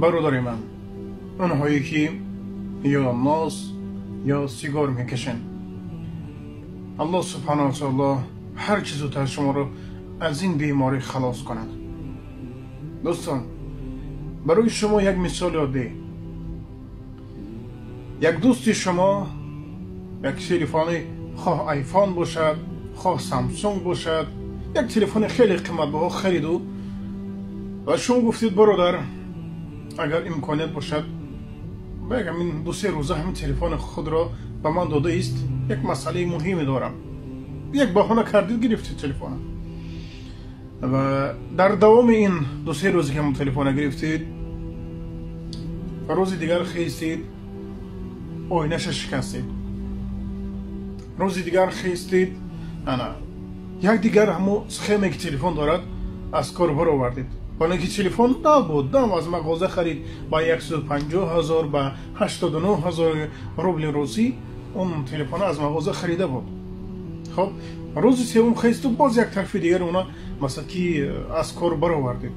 برادر من، اونهایی که یا ناس یا سیگار میکشن، الله سبحانه و تعالی هر چیز زودتر شما رو از این بیماری خلاص کند. دوستان، برای شما یک مثال عادی، یک دوستی شما یک تلفن خواه آیفون باشد خواه سامسونگ باشد، یک تلفن خیلی قیمت بها خریدو و شما گفتید برادر اگر امکانیت باشد بگم این دو سه روزه همین تلفن خود را به من داده است، یک مسئله مهمی دارم، یک بهانه کردید گرفتید تلفن و در دوام این دو سه روزی که همون تلفن گرفتید و روز دیگر خیستید آینه‌اش شکستید، روز دیگر خیستید یک دیگر همون سخیمی که تلفن دارد از کار برآوردید، با اینکه تلفن نبود، از مغازه خرید با 150,000 با 89,000 روبل روزی اون تلفن از مغازه خریده بود. خب روز سوم خیست و باز یک طرف دیگر اونا مثلا که از کار برآوردید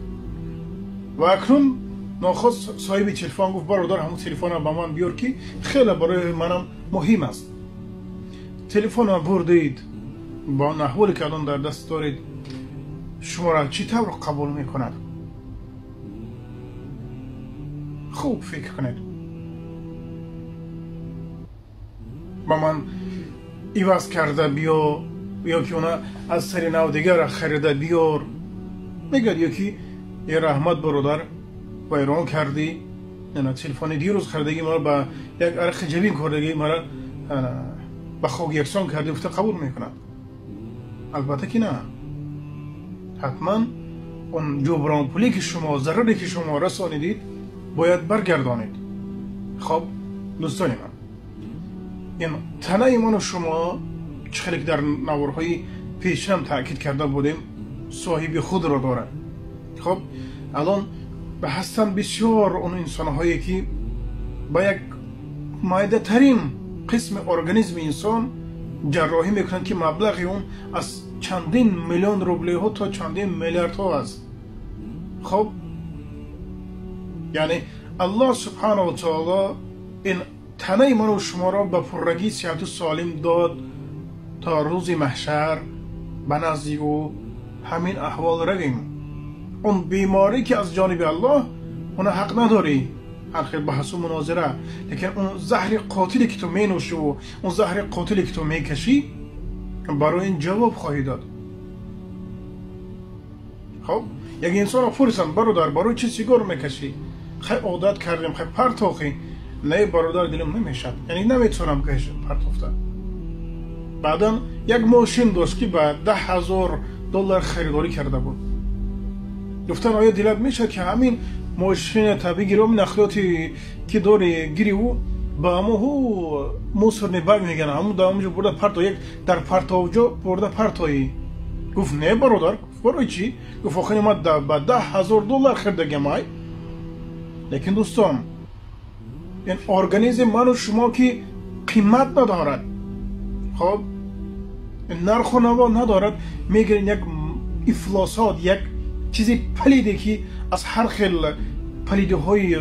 و اکنون ناخواست صاحب تلفن گفت برادر همون تلفن رو به من بیار که خیلی برای منم مهم است. تلفن رو بردید، با نحولی که الان در دست دارید شما را چی طور قبول میکند؟ خوب فکر کنید. با من ایواز کرده بیا یا که اونا از سری نو دیگر خریده بیار، میگه یکی یه رحمت برادر ویران کردی، تلفن دیروز خریدگی مرا با یک عرق جبین کردگی مرا به خوک یکسان کردی، گفته قبول میکند؟ البته که نه، حتما اون جبران پولی که شما ضرری که شما رسانیدید باید برگردانید. خب دوستان من، این تنه من و شما چخیلی که در نوارهای پیشم تاکید کرده بودیم صاحب خود را دارد. خب الان به هستن بسیار اون انسانهایی که با یک مایده ترین قسم ارگانیسم انسان جراحی میکنند که مبلغ اون از چندین میلیون روبل ها تا چندین میلیارد ها است. خب یعنی الله سبحانه و تعالی این تنه من و شما را به پررگی صحت و سالم داد تا روز محشر به نزد او همین احوال رویم. اون بیماری که از جانب الله اون حق نداری هر بحث و مناظره، لیکن اون زهر قاتلی که تو می نوشی و اون زهر قاتلی که تو می کشی برای این جواب خواهی داد. خب یک انسان رو پرسن برادر برای چی سیگار میکشی؟ خیلی عادت کردیم، خیلی پرتاخی. نه برادر دلم نمیشد، یعنی نمیتونم کشم پرتافتن. بعدا یک ماشین داشت که به $10,000 خریداری کرده بود. گفتن آیا دلت میشد که همین ماشین طبیعی گیرام نخلاتی که داری گیری او با همه موسر نباگ میگن همون در همونجا برده پرتا یک در پرتاوجا برده پرتایی. گفت نه برادر. برای چی؟ گفت آخه ما با $10,000 خریدگیم های. لیکن دوستان این ارگانیسم من و شما که قیمت ندارد، خب نرخ و نوا ندارد، میگیرین یک افلاسات، یک چیزی پلیدی که از هر خیل پلیده های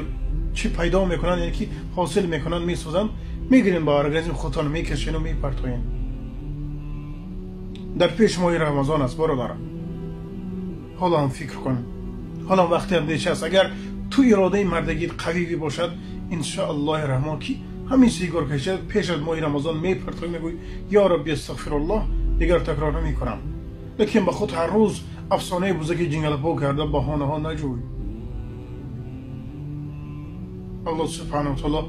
چی پیدا میکنن، یعنی که حاصل میکنن میسوزن، میگیرین با ارگانیسم خودتان میکشین و میپرتوین. در پیش ماه رمضان است برادر، حالا هم فکر کن، حالا وقتی هم دیچه است. اگر تو اراده مردگیت قوی باشد انشاءالله رحمان که همین سیگار کشید پیش از ماه رمضان میپرتوی، میگوی یا رب استغفر الله دیگر تکرار نمی کنم. لیکن به خود هر روز افسانه بزرگی جنگل پا کرده بهانه ها نجوی. الله سبحانه و تعالی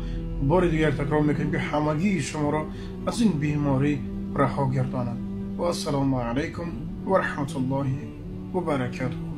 بار دیگر تکرار میکنیم که همگی شما را از این بیماری رها گرداند. و السلام علیکم و رحمت الله و برکاته.